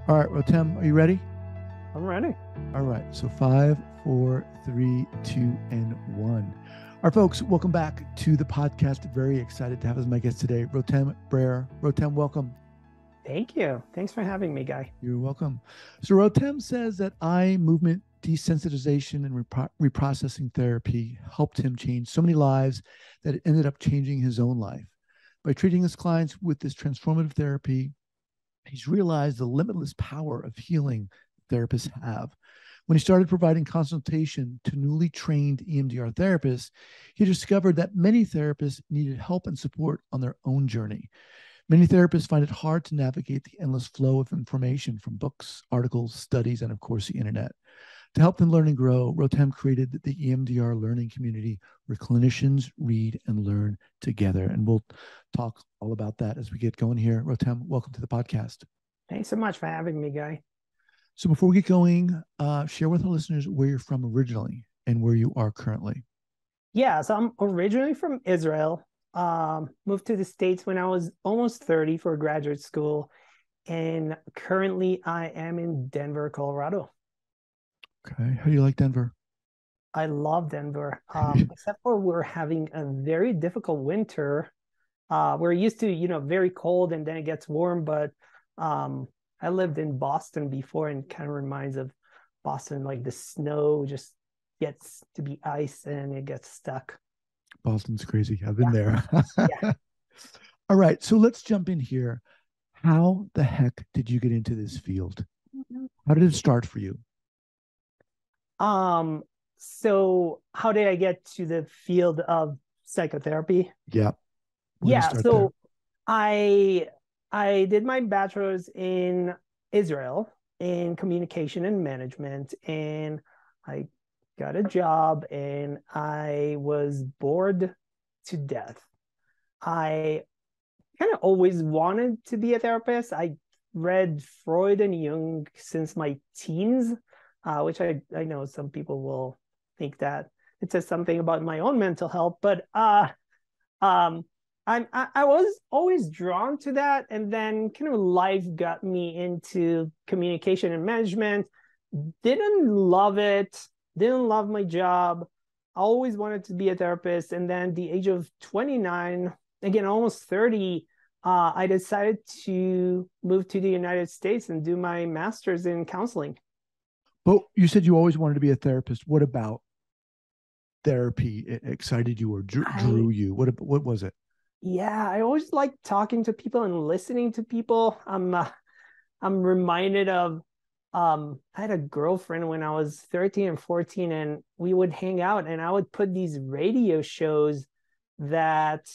All right, Rotem, are you ready? I'm ready. All right, so five, four, three, two, and one. All right, folks, welcome back to the podcast. Very excited to have as my guest today, Rotem Brayer. Rotem, welcome. Thank you. Thanks for having me, Guy. You're welcome. So Rotem says that eye movement desensitization and reprocessing therapy helped him change so many lives that it ended up changing his own life. By treating his clients with this transformative therapy, he's realized the limitless power of healing therapists have. When he started providing consultation to newly trained EMDR therapists, he discovered that many therapists needed help and support on their own journey. Many therapists find it hard to navigate the endless flow of information from books, articles, studies, and of course, the internet. To help them learn and grow, Rotem created the EMDR learning community where clinicians read and learn together. And we'll talk all about that as we get going here. Rotem, welcome to the podcast. Thanks so much for having me, Guy. So before we get going, share with our listeners where you're from originally and where you are currently. Yeah, so I'm originally from Israel. Moved to the States when I was almost 30 for graduate school. And currently I am in Denver, Colorado. Okay. How do you like Denver? I love Denver, except for we're having a very difficult winter. We're used to, very cold and then it gets warm, but I lived in Boston before and kind of reminds of Boston, like the snow just gets to be ice and it gets stuck. Boston's crazy. I've been there. Yeah. All right. So let's jump in here. How the heck did you get into this field? How did it start for you? So how did I get to the field of psychotherapy? Yeah. We're gonna Yeah, start there. so I I did my bachelor's in Israel in communication and management, and I got a job and I was bored to death. I kind of always wanted to be a therapist. I read Freud and Jung since my teens, which I know some people will think that it says something about my own mental health, but um, I was always drawn to that, and then kind of life got me into communication and management. Didn't love it. Didn't love my job. I always wanted to be a therapist, and then the age of 29, again almost 30, I decided to move to the United States and do my master's in counseling. But you said you always wanted to be a therapist. What about therapy excited you or drew I you? What was it? Yeah, I always like talking to people and listening to people. I'm reminded of I had a girlfriend when I was 13 and 14, and we would hang out and I would put these radio shows that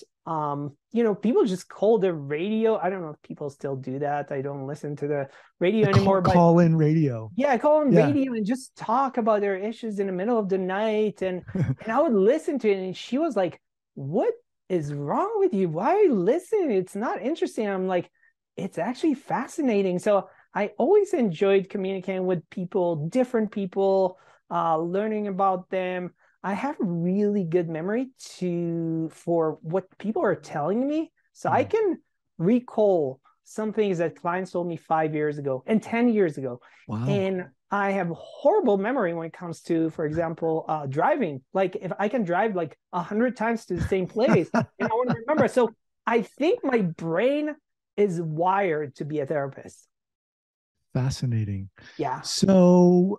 people just call the radio. I don't know if people still do that. I don't listen to the The radio anymore, but call in radio. yeah, I call them Yeah. radio and just talk about their issues in the middle of the night. And I would listen to it. And she was like, "What is wrong with you? Why are you listening? It's not interesting." I'm like, it's actually fascinating. So I always enjoyed communicating with people, different people, learning about them. I have a really good memory for what people are telling me. So I Mm. can recall some things that clients told me 5 years ago and 10 years ago. Wow. And I have horrible memory when it comes to, for example, driving. Like if I can drive like 100 times to the same place and I want to remember. So I think my brain is wired to be a therapist. Fascinating. Yeah. So,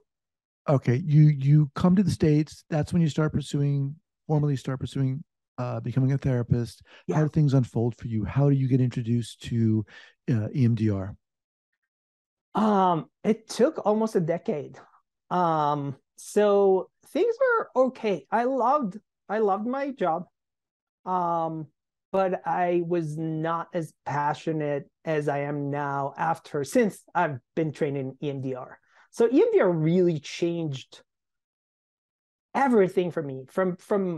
okay, you come to the States. That's when you formally start pursuing becoming a therapist. How Yeah. do things unfold for you? How do you get introduced to EMDR? It took almost a decade. So things were okay. I loved my job. Um, but I was not as passionate as I am now since I've been trained in EMDR. So EMDR really changed everything for me from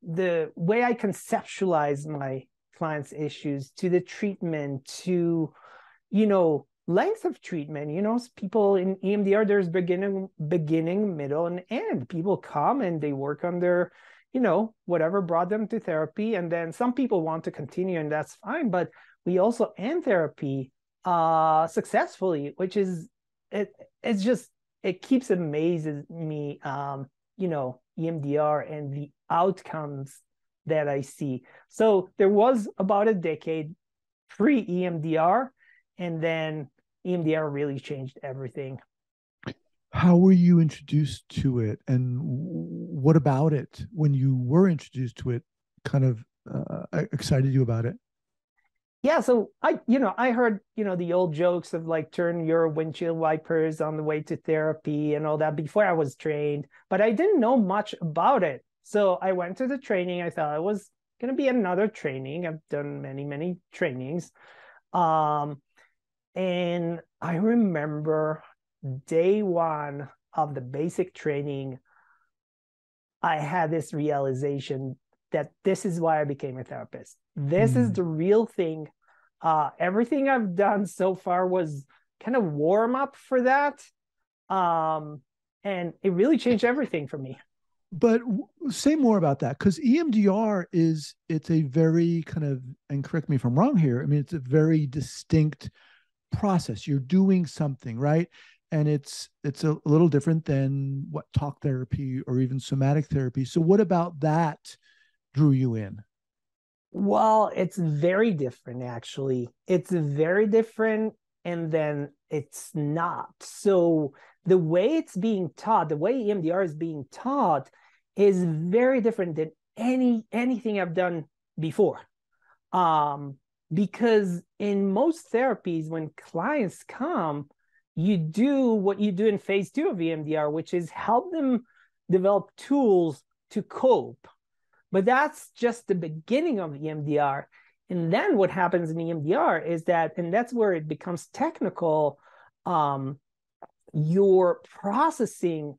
the way I conceptualize my clients' issues to the treatment to length of treatment. People in EMDR, there's beginning, middle, and end. People come and they work on their, whatever brought them to therapy. And then some people want to continue, and that's fine. But we also end therapy successfully, which is it's just it keeps amazing me, EMDR and the outcomes that I see. So there was about a decade pre EMDR, and then EMDR really changed everything. How were you introduced to it, and what about it when you were introduced to it kind of excited you about it? Yeah, so I heard, the old jokes of like turn your windshield wipers on the way to therapy and all that before I was trained, but I didn't know much about it. So I went to the training. I thought it was going to be another training. I've done many, many trainings. Um, and I remember day one of the basic training, I had this realization that this is why I became a therapist. This is Mm. the real thing. Everything I've done so far was kind of warm up for that. And it really changed everything for me. But say more about that, because EMDR it's a very kind of, and correct me if I'm wrong here, I mean, it's a very distinct process. You're doing something, right? And it's a little different than what talk therapy or even somatic therapy. So what about that drew you in? Well, it's very different, actually. It's very different, and then it's not. So the way it's being taught, the way EMDR is being taught, is very different than anything I've done before. Um, because in most therapies, when clients come, you do what you do in phase two of EMDR, which is help them develop tools to cope. But that's just the beginning of EMDR. And then what happens in EMDR is that, and that's where it becomes technical, um, you're processing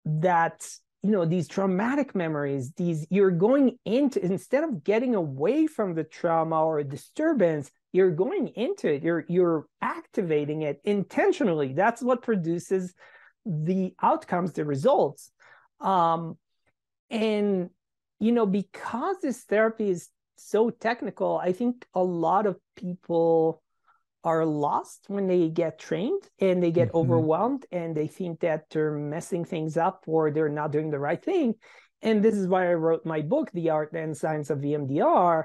that, these traumatic memories, you're going into, instead of getting away from the trauma or a disturbance, you're going into it, you're activating it intentionally. That's what produces the outcomes, the results. And because this therapy is so technical, I think a lot of people are lost when they get trained and they get Mm-hmm. overwhelmed and they think that they're messing things up or they're not doing the right thing. And this is why I wrote my book, The Art and Science of EMDR,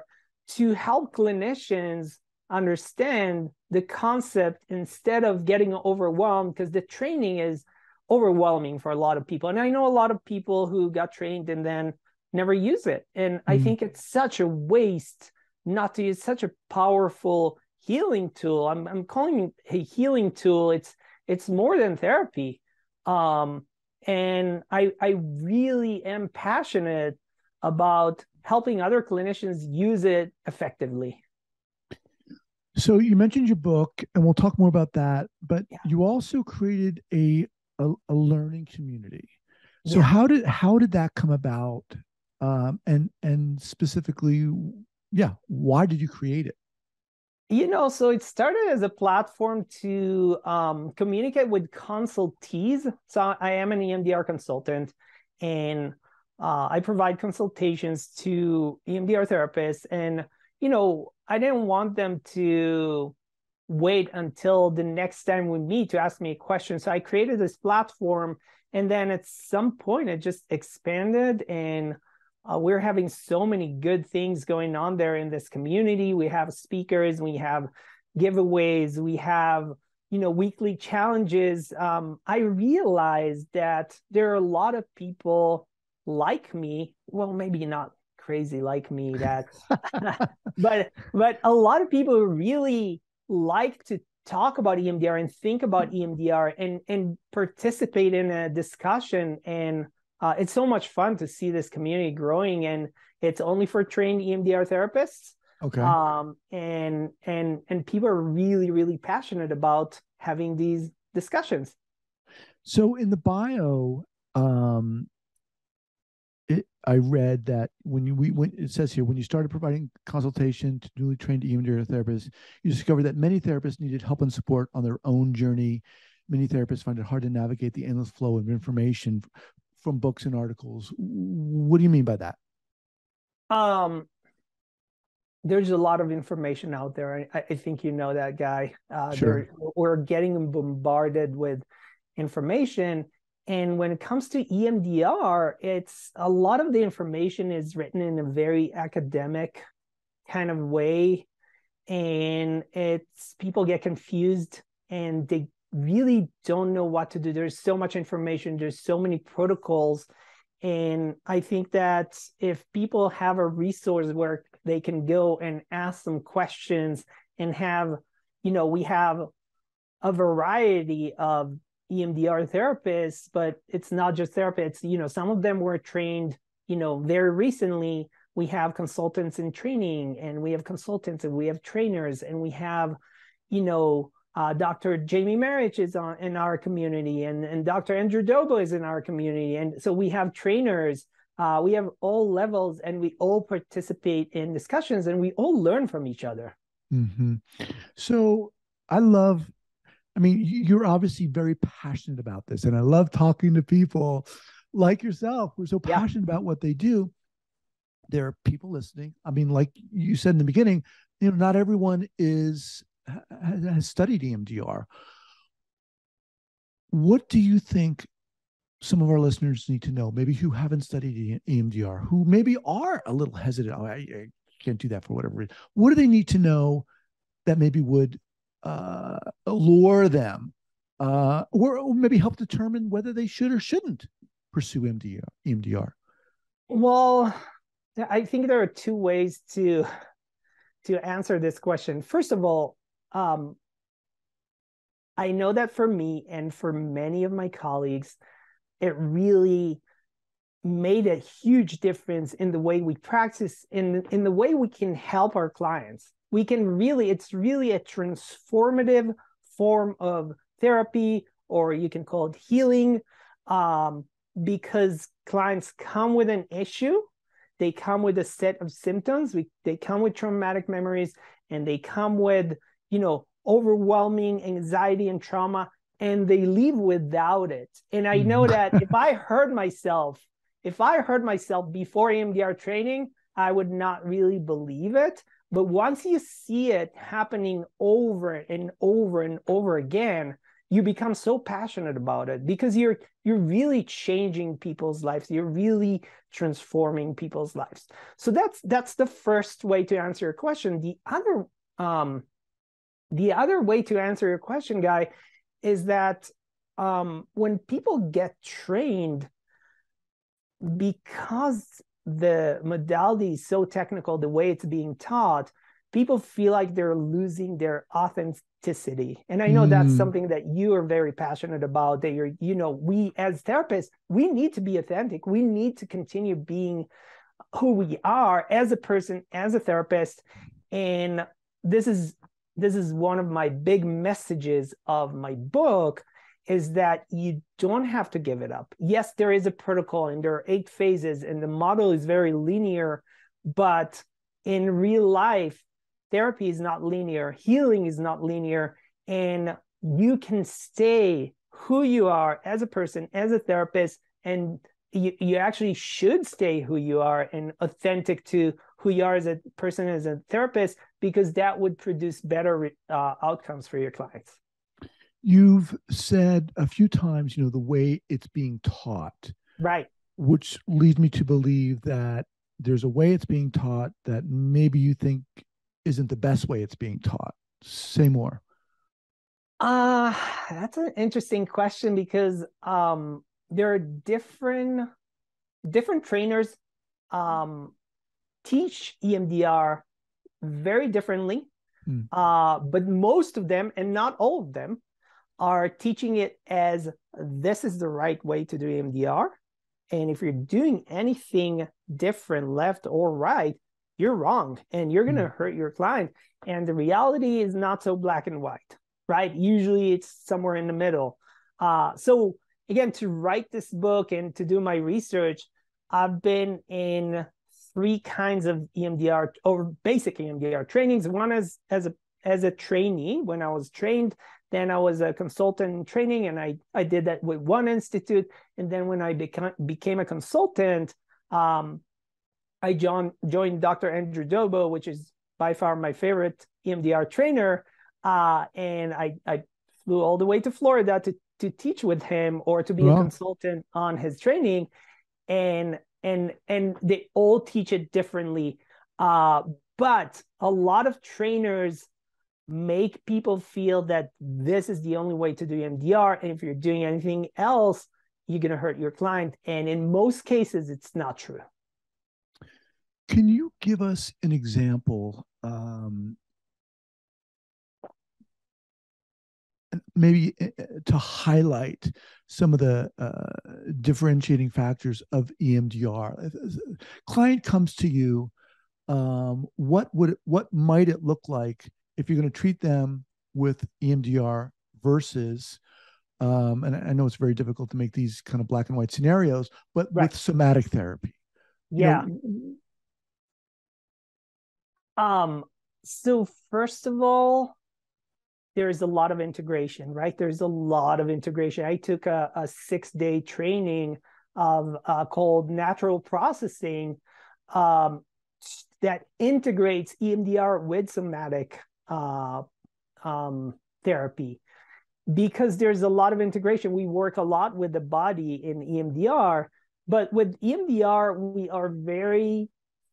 to help clinicians understand the concept instead of getting overwhelmed, because the training is overwhelming for a lot of people. And I know a lot of people who got trained and then never use it. And I Mm. think it's such a waste not to use such a powerful healing tool. I'm calling it a healing tool. It's more than therapy. And I really am passionate about helping other clinicians use it effectively. So you mentioned your book, and we'll talk more about that. But Yeah. you also created a learning community. So Yeah. how did that come about? And specifically, yeah, why did you create it? So it started as a platform to communicate with consultees. So I am an EMDR consultant, and I provide consultations to EMDR therapists. And, I didn't want them to wait until the next time we meet to ask me a question. So I created this platform, and then at some point it just expanded, and we're having so many good things going on there in this community. We have speakers, we have giveaways, we have weekly challenges. I realized that there are a lot of people like me. Well, maybe not crazy like me that, but a lot of people who really like to talk about EMDR and think about EMDR and participate in a discussion. And it's so much fun to see this community growing, and it's only for trained EMDR therapists. Okay. And people are really, really passionate about having these discussions. So in the bio, um, I read that when it says here, when you started providing consultation to newly trained EMDR therapists, you discovered that many therapists needed help and support on their own journey. Many therapists find it hard to navigate the endless flow of information from books and articles. What do you mean by that? Um, there's a lot of information out there. I think you know that, Guy. Sure. We're getting bombarded with information. And when it comes to EMDR, it's a lot of the information is written in a very academic kind of way. And it's people get confused and they really don't know what to do. There's so much information, there's so many protocols. And I think that if people have a resource where they can go and ask some questions and have, we have a variety of EMDR therapists, but it's not just therapists. Some of them were trained, very recently. We have consultants in training, and we have consultants, and we have trainers, and we have, Dr. Jamie Marich is in our community, and Dr. Andrew Dobo is in our community. And so we have trainers, we have all levels, and we all participate in discussions, and we all learn from each other. Mm-hmm. So you're obviously very passionate about this, and I love talking to people like yourself who are so passionate about what they do. There are people listening. I mean, like you said in the beginning, not everyone has studied EMDR. What do you think some of our listeners need to know, maybe who haven't studied EMDR, who maybe are a little hesitant? Oh, I can't do that for whatever reason. What do they need to know that maybe would allure them, or maybe help determine whether they should or shouldn't pursue EMDR? Well, I think there are two ways to answer this question. First of all, I know that for me and for many of my colleagues, it really made a huge difference in the way we practice, in the way we can help our clients. It's really a transformative form of therapy, or you can call it healing, because clients come with an issue. They come with a set of symptoms. They come with traumatic memories, and they come with, overwhelming anxiety and trauma, and they leave without it. And I know that if I heard myself before EMDR training, I would not really believe it. But once you see it happening over and over and over again, you become so passionate about it, because you're really changing people's lives. You're really transforming people's lives. So that's the first way to answer your question. The other way to answer your question, Guy, is that when people get trained, because the modality is so technical, the way it's being taught, people feel like they're losing their authenticity. And I know that's something that you are very passionate about, that we as therapists, we need to be authentic. We need to continue being who we are as a person, as a therapist. And this is one of my big messages of my book, is that you don't have to give it up. Yes, there is a protocol and there are 8 phases and the model is very linear, but in real life, therapy is not linear, healing is not linear, and you can stay who you are as a person, as a therapist, and you actually should stay who you are and authentic to who you are as a person, as a therapist, because that would produce better outcomes for your clients. You've said a few times, the way it's being taught. Right. Which leads me to believe that there's a way it's being taught that maybe you think isn't the best way it's being taught. Say more. That's an interesting question, because there are different trainers teach EMDR very differently. But most of them, and not all of them, are teaching it as this is the right way to do EMDR. And if you're doing anything different, left or right, you're wrong and you're going to hurt your client. And the reality is not so black and white, right? Usually it's somewhere in the middle. So again, to write this book and to do my research, I've been in 3 kinds of EMDR, or basic EMDR trainings. One is as a trainee when I was trained. Then I was a consultant in training, and I did that with one institute. And then when I became a consultant, I joined Dr. Andrew Dobo, which is by far my favorite EMDR trainer. And I flew all the way to Florida to teach with him or to be a consultant on his training. And they all teach it differently. But a lot of trainers make people feel that this is the only way to do EMDR. And if you're doing anything else, you're going to hurt your client. And in most cases, it's not true. Can you give us an example, maybe to highlight some of the differentiating factors of EMDR? If a client comes to you, what might it look like if you're going to treat them with EMDR versus, and I know it's very difficult to make these kind of black and white scenarios, but with somatic therapy? Yeah. So first of all, there's a lot of integration, right? There's a lot of integration. I took a 6-day training of called natural processing that integrates EMDR with somatic therapy, because there's a lot of integration. We work a lot with the body in EMDR, but with EMDR, we are very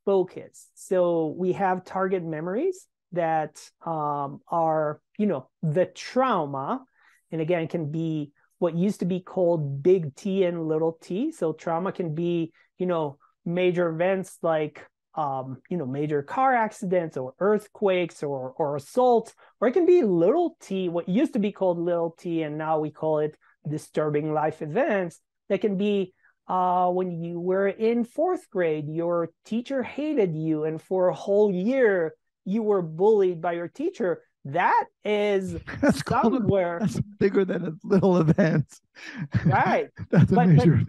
focused. So we have target memories that are, the trauma. And again, it can be what used to be called big T and little t. So trauma can be, major events like, major car accidents or earthquakes or assaults, or it can be little t, what used to be called little t, and now we call it disturbing life events. That can be when you were in 4th grade, your teacher hated you, and for a whole year, you were bullied by your teacher. That is somewhere. That's bigger than a little event. Right. That's a major event.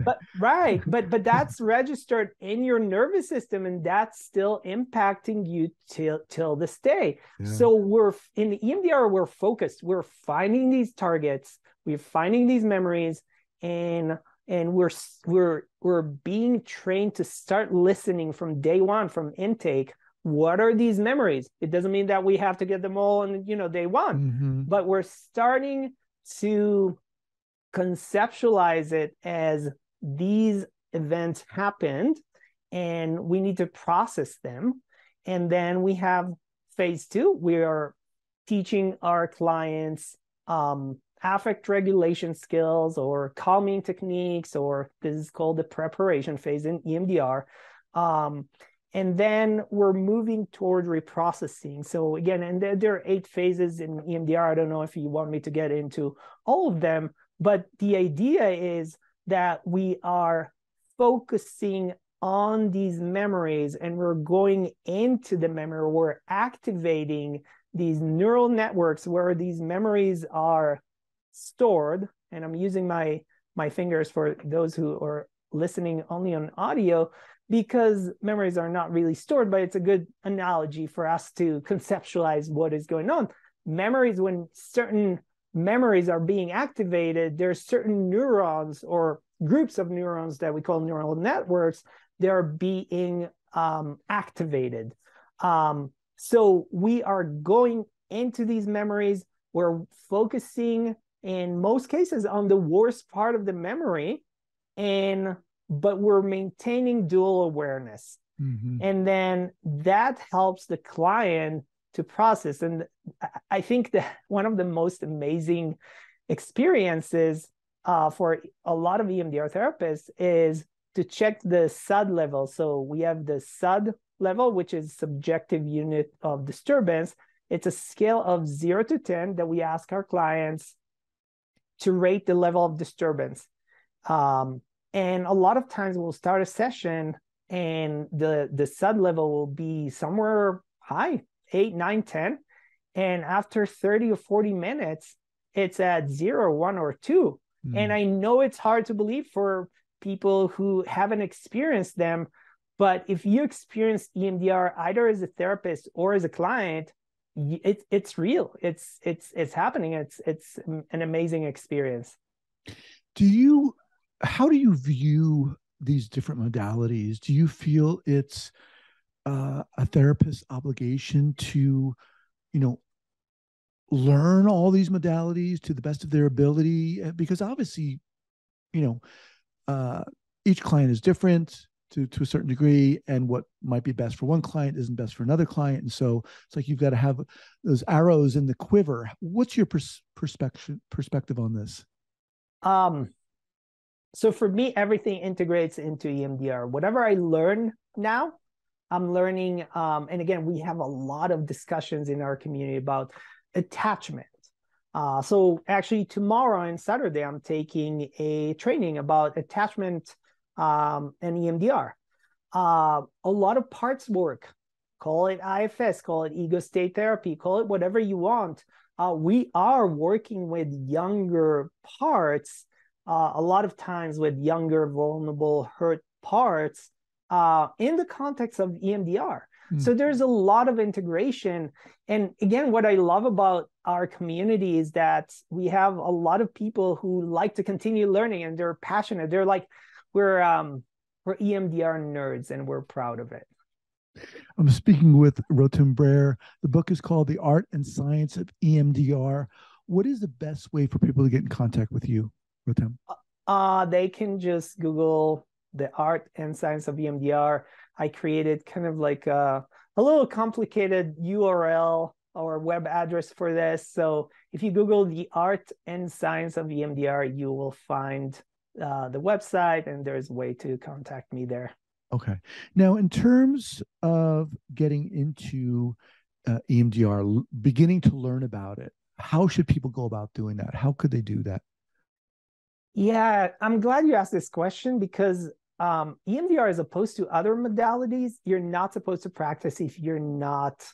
But that's registered in your nervous system, and that's still impacting you till this day. Yeah. So we're in EMDR, we're focused. We're finding these targets, we're finding these memories, and we're being trained to start listening from day one, from intake. What are these memories? It doesn't mean that we have to get them all on, day one, but we're starting to conceptualize it as these events happened and we need to process them. And then we have phase 2. We are teaching our clients affect regulation skills or calming techniques, or this is called the preparation phase in EMDR. And then we're moving toward reprocessing. So again, and there are 8 phases in EMDR. I don't know if you want me to get into all of them, but the idea is that we are focusing on these memories and we're going into the memory. We're activating these neural networks where these memories are stored. And I'm using my fingers for those who are listening only on audio, because memories are not really stored, but it's a good analogy for us to conceptualize what is going on. Memories, when certain memories are being activated, there's certain neurons or groups of neurons that we call neural networks. They're being activated. So we are going into these memories. We're focusing in most cases on the worst part of the memory, but we're maintaining dual awareness. And then that helps the client to process. And I think that one of the most amazing experiences for a lot of EMDR therapists is to check the SUD level. So we have the SUD level, which is subjective unit of disturbance. It's a scale of 0 to 10 that we ask our clients to rate the level of disturbance. And a lot of times we'll start a session and the SUD level will be somewhere high, 8, 9, 10. And after 30 or 40 minutes, it's at 0, 1, or 2. And I know it's hard to believe for people who haven't experienced them, but if you experience EMDR either as a therapist or as a client, it's real. It's happening. It's an amazing experience. How do you view these different modalities? Do you feel it's a therapist's obligation to, you know, learn all these modalities to the best of their ability? Because obviously, you know, each client is different to a certain degree, and what might be best for one client isn't best for another client. And so it's like you've got to have those arrows in the quiver. What's your perspective on this? So for me, everything integrates into EMDR. Whatever I learn now, I'm learning. And again, we have a lot of discussions in our community about attachment. So actually tomorrow and Saturday, I'm taking a training about attachment and EMDR. A lot of parts work, call it IFS, call it ego state therapy, call it whatever you want. We are working with younger parts, a lot of times with younger, vulnerable, hurt parts in the context of EMDR. So there's a lot of integration. And again, what I love about our community is that we have a lot of people who like to continue learning, and they're passionate. They're like, we're EMDR nerds, and we're proud of it. I'm speaking with Rotem Brayer. The book is called The Art and Science of EMDR. What is the best way for people to get in contact with you, Rotem? They can just Google The Art and Science of EMDR. I created kind of like a little complicated URL or web address for this. So if you Google The Art and Science of EMDR, you will find the website, and there's a way to contact me there. Okay. Now, in terms of getting into EMDR, beginning to learn about it, how should people go about doing that? How could they do that? Yeah, I'm glad you asked this question, because EMDR, as opposed to other modalities, you're not supposed to practice if you're not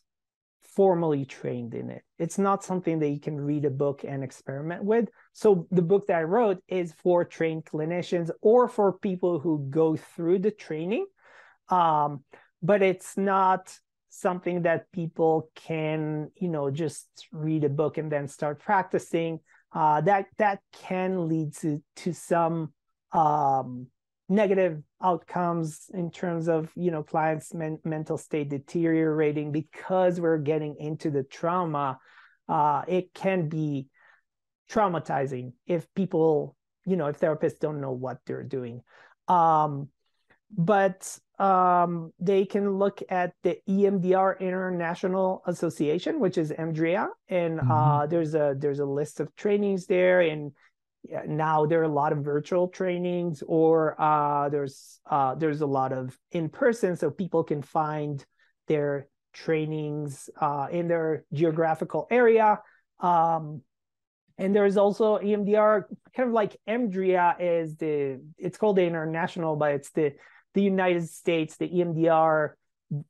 formally trained in it. It's not something that you can read a book and experiment with. So the book that I wrote is for trained clinicians or for people who go through the training. But it's not something that people can, just read a book and then start practicing. That can lead to some negative outcomes in terms of clients' mental state deteriorating because we're getting into the trauma. It can be traumatizing if people, if therapists don't know what they're doing. But they can look at the EMDR International Association, which is EMDR, and there's a list of trainings there. And now there are a lot of virtual trainings, or there's a lot of in person, so people can find their trainings in their geographical area. And there's also EMDR, kind of like EMDR it's called the international, but it's the United States, the EMDR,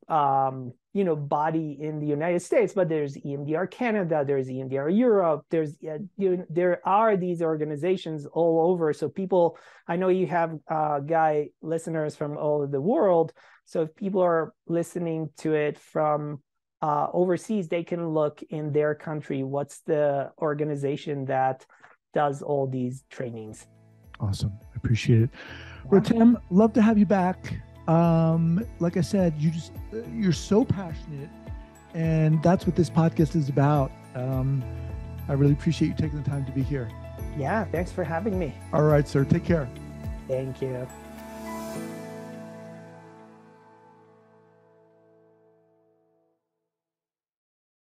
body in the United States. But there's EMDR Canada, there's EMDR Europe, there are these organizations all over. So people, I know you have listeners from all over the world. So if people are listening to it from overseas, they can look in their country, what's the organization that does all these trainings. Awesome. I appreciate it. Rotem, love to have you back. Like I said, you're so passionate, and that's what this podcast is about. I really appreciate you taking the time to be here. Yeah, thanks for having me. All right, sir. Take care. Thank you.